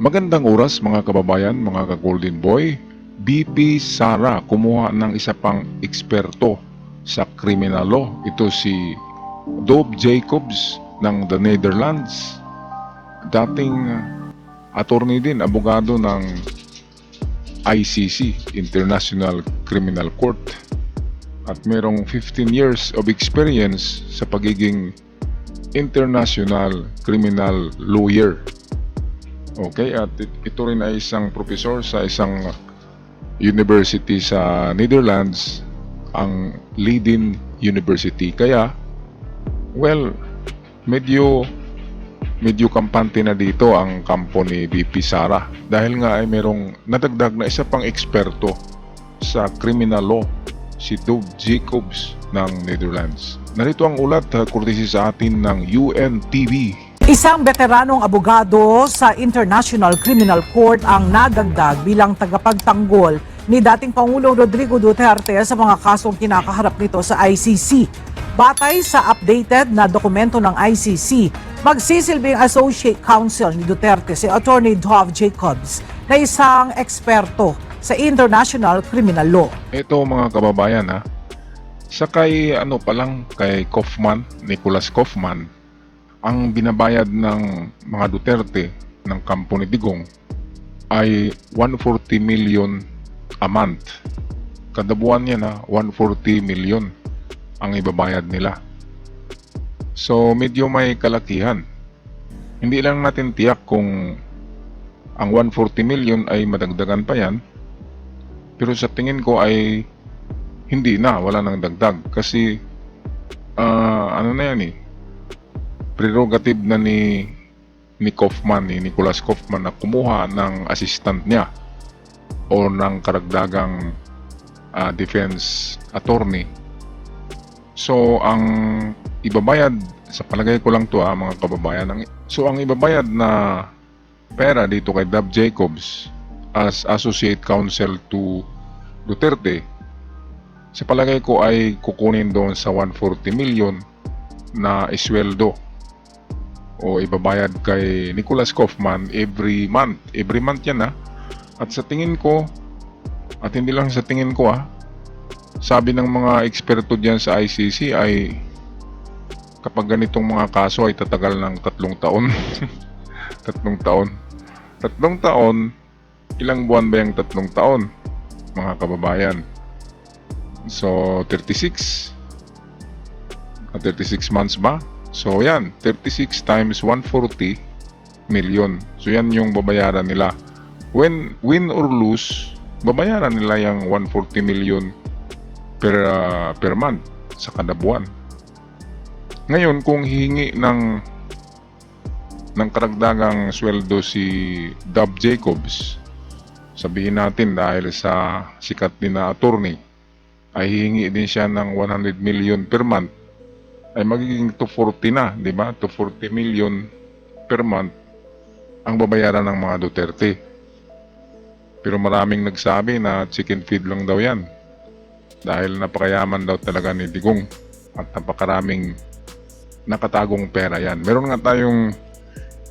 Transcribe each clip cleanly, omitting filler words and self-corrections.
Magandang oras mga kababayan, mga ka-Golden Boy. BP Sara kumuha ng isa pang eksperto sa criminal law. Ito si Dov Jacobs ng the Netherlands. Dating attorney din, abogado ng ICC, International Criminal Court. At merong 15 years of experience sa pagiging international criminal lawyer. Okay, at ito rin ay isang professor sa isang university sa Netherlands, ang Leiden University. Kaya, well, medyo kampante na dito ang kampo ni BP Sara dahil nga ay merong nadagdag na isa pang eksperto sa criminal law, si Dov Jacobs ng Netherlands. Narito ang ulat kurtesi sa atin ng UNTV. Isang veteranong abogado sa International Criminal Court ang nadagdag bilang tagapagtanggol ni dating Pangulong Rodrigo Duterte sa mga kasong kinakaharap nito sa ICC. Batay sa updated na dokumento ng ICC, magsisilbing Associate Counsel ni Duterte si Attorney Dov Jacobs na isang eksperto sa international criminal law. Ito mga kababayan sa kay Nicolas Kaufman, ang binabayad ng mga Duterte ng kampo ni Digong ay 140 million a month. Kada buwan yan 140 million ang ibabayad nila. So medyo may kalakihan. Hindi lang natin tiyak kung ang 140 million ay madagdagan pa yan. Pero sa tingin ko ay hindi na, wala nang dagdag. Kasi prerogative na ni Nicolas Kaufman na kumuha ng assistant niya o ng karagdagang defense attorney. So ang ibabayad, sa palagay ko lang to mga kababayan, ang ibabayad na pera dito kay Dov Jacobs as associate counsel to Duterte, sa palagay ko ay kukunin doon sa 140 million na isweldo o ibabayad kay Nicolas Kaufman every month. Every month yan At sa tingin ko, at hindi lang sa tingin ko sabi ng mga eksperto dyan sa ICC ay kapag ganitong mga kaso ay tatagal ng 3 taon. 3 taon. 3 taon, ilang buwan ba yung 3 taon, mga kababayan? So, 36 months ba? So yan, 36 times 140 million. So yan yung babayaran nila. When win or lose, babayaran nila yung 140 million per month sa kada buwan. Ngayon, kung hihingi ng karagdagang sweldo si Dov Jacobs, sabihin natin dahil sa sikat din na attorney, ay hihingi din siya ng 100 million per month, ay magiging 240 na, di ba? 240 million per month ang babayaran ng mga Duterte. Pero maraming nagsabi na chicken feed lang daw yan dahil napakayaman daw talaga ni Digong at napakaraming nakatagong pera yan. Meron nga tayong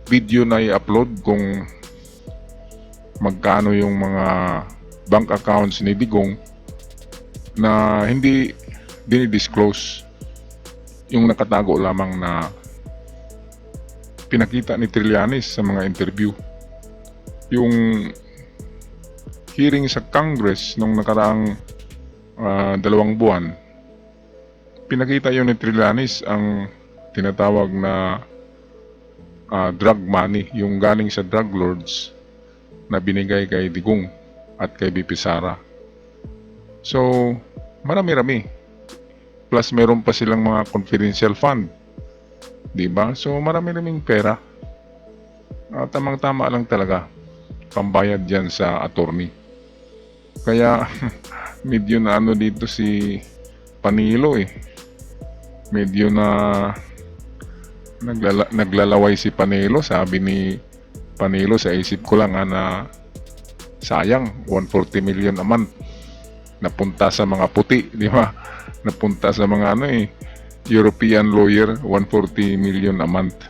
video na i-upload kung magkano yung mga bank accounts ni Digong na hindi dinidisclose, yung nakatago lamang na pinakita ni Trillanes sa mga interview. Yung hearing sa Congress nung nakaraang 2 buwan, pinakita yun ni Trillanes ang tinatawag na drug money, yung galing sa drug lords na binigay kay Digong at kay BP Sara. So, marami-rami. Plus meron pa silang mga confidential fund, diba? So marami-raming pera. Tamang-tama lang talaga pambayad dyan sa attorney. Kaya medyo na dito si Panilo medyo na naglalaway si Panilo. Sabi ni Panilo, sa isip ko lang na sayang 140 million a month napunta sa mga puti, di ba? Napunta sa mga European lawyer, 140 million a month.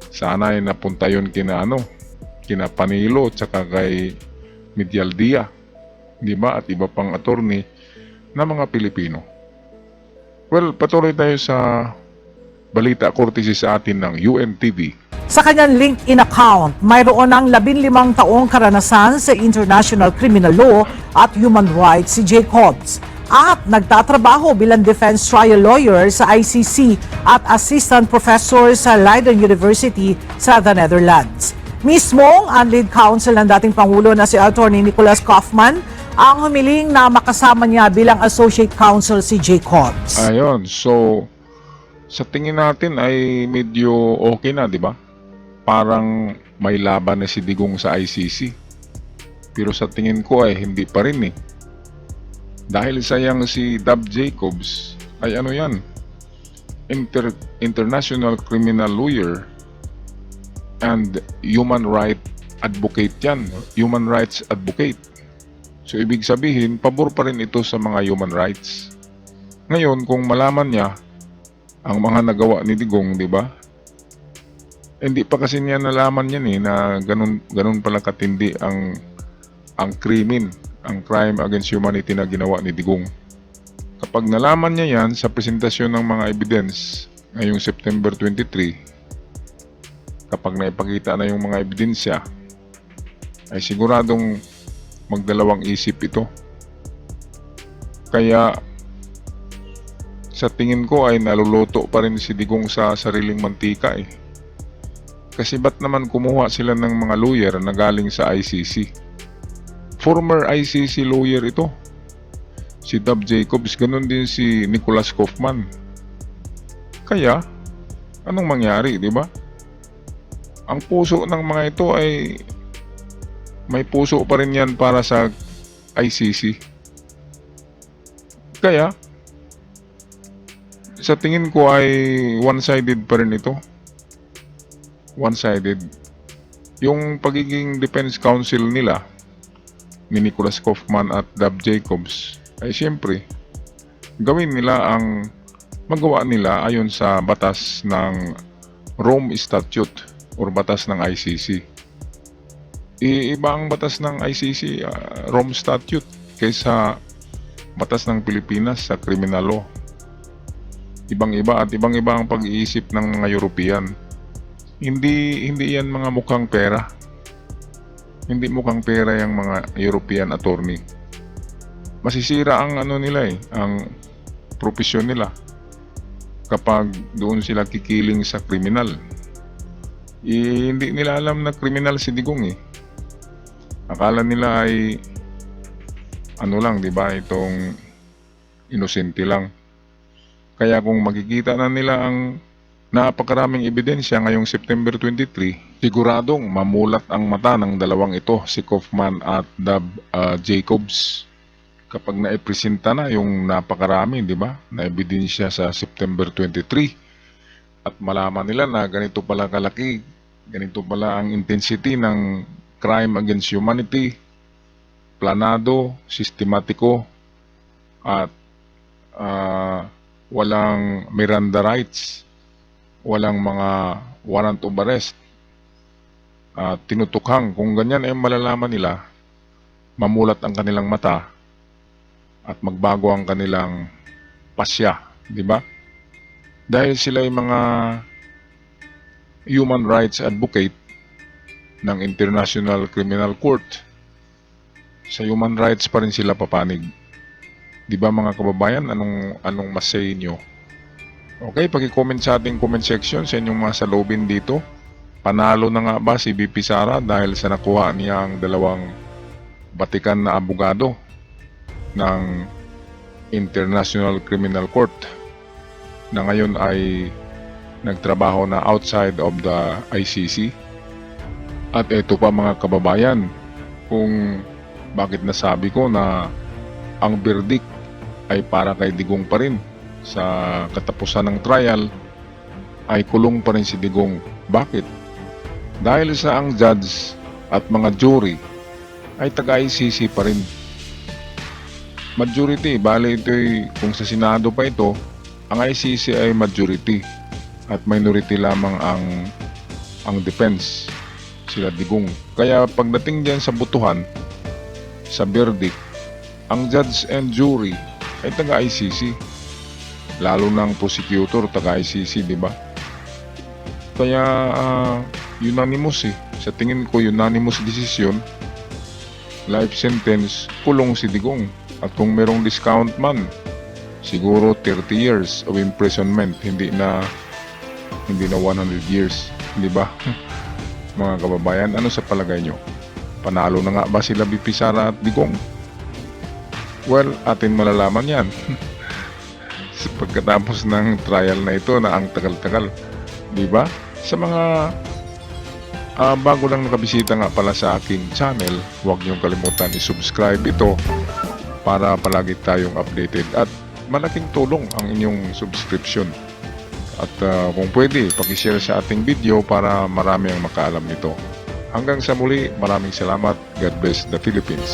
Sana ay napunta yun kina kina Panilo tsaka kay Medialdia, di ba? At iba pang attorney na mga Pilipino. Well, patuloy tayo sa balita courtesy sa atin ng UNTV. Sa kanyang LinkedIn account, mayroon ng 15 taong karanasan sa international criminal law at human rights si Jacobs at nagtatrabaho bilang defense trial lawyer sa ICC at assistant professor sa Leiden University sa the Netherlands. Mismong ang lead counsel ng dating Pangulo na si Attorney Nicholas Kaufman ang humiling na makasama niya bilang associate counsel si Jacobs. Ayun, so sa tingin natin ay medyo okay na, di ba? Parang may laban na si Digong sa ICC. Pero sa tingin ko ay hindi pa rin eh. Dahil sayang si Dab Jacobs ay ano yan? International criminal lawyer and human rights advocate yan. Human rights advocate. So ibig sabihin, pabor pa rin ito sa mga human rights. Ngayon, kung malaman niya ang mga nagawa ni Digong, di ba? Hindi pa kasi niya nalaman yan eh, na ganun pala katindi ang krimen, ang crime against humanity na ginawa ni Digong. Kapag nalaman niya yan sa presentasyon ng mga evidence ngayong September 23, kapag naipakita na yung mga ebidensya, ay siguradong magdalawang isip ito. Kaya sa tingin ko ay naluluto pa rin si Digong sa sariling mantika eh. Kasi ba't naman kumuha sila ng mga lawyer na galing sa ICC? Former ICC lawyer ito. Si Dab Jacobs, ganun din si Nicholas Kaufman. Kaya, anong mangyari, di ba? Ang puso ng mga ito ay may puso pa rin yan para sa ICC. Kaya, sa tingin ko ay one-sided pa rin ito. One-sided. Yung pagiging defense counsel nila ni Nicholas Kaufman at Dab Jacobs ay siyempre gawin nila ang magawa nila ayon sa batas ng Rome Statute or batas ng ICC. Iba ang batas ng ICC, Rome Statute kaysa batas ng Pilipinas sa criminal law. Ibang-iba at ibang-iba ang pag-iisip ng mga European. Hindi yan mga mukhang pera. Hindi mukhang pera yung mga European attorney. Masisira ang ano nila eh, ang profesyon nila kapag doon sila kikiling sa kriminal. Hindi nila alam na kriminal si Digong eh. Akala nila ay ano lang, di ba, itong inosente lang. Kaya kung makikita na nila ang napakaraming ebidensya ngayong September 23, siguradong mamulat ang mata ng dalawang ito, si Kaufman at Dab Jacobs. Kapag naipresenta na yung napakarami, di ba, na ebidensya sa September 23, at malaman nila na ganito pala kalaki, ganito pala ang intensity ng crime against humanity, planado, sistematiko, at walang Miranda rights, walang mga warrant of arrest, tinutukhang. Kung ganyan ay malalaman nila, mamulat ang kanilang mata at magbago ang kanilang pasya, di ba? Dahil sila ay mga human rights advocate ng International Criminal Court, sa human rights pa rin sila papanig. Di ba mga kababayan, anong mas say nyo? Okay, paki-comment sa ating comment section sa inyong mga salubin dito. Panalo na nga ba si BP Sara dahil sa nakuha niya ang dalawang batikan na abogado ng International Criminal Court na ngayon ay nagtrabaho na outside of the ICC? At ito pa mga kababayan, kung bakit nasabi ko na ang verdict ay para kay Digong pa rin. Sa katapusan ng trial ay kulong pa rin si Digong. Bakit? Dahil sa ang judge at mga jury ay taga-ICC pa rin. Majority, bale ito'y kung sa Senado pa ito, ang ICC ay majority at minority lamang ang defense. sila Digong. Kaya pagdating diyan sa butuhan, sa verdict, ang judge and jury ay taga-ICC. Lalo ng prosecutor, taga-ICC, di ba? Kaya unanimous eh. Sa tingin ko, unanimous decision, life sentence, kulong si Digong. At kung merong discount man, siguro 30 years of imprisonment, hindi na 100 years, di ba? Mga kababayan, ano sa palagay nyo? Panalo na nga ba sila BP Sara at Digong? Well, atin malalaman yan. Pagkatapos ng trial na ito na ang tagal-tagal, di ba? Sa mga bago lang nakabisita nga pala sa aking channel, huwag niyong kalimutan i-subscribe ito para palagi tayong updated at malaking tulong ang inyong subscription. At kung pwede, pakishare sa ating video para marami ang makaalam nito. Hanggang sa muli, maraming salamat. God bless the Philippines.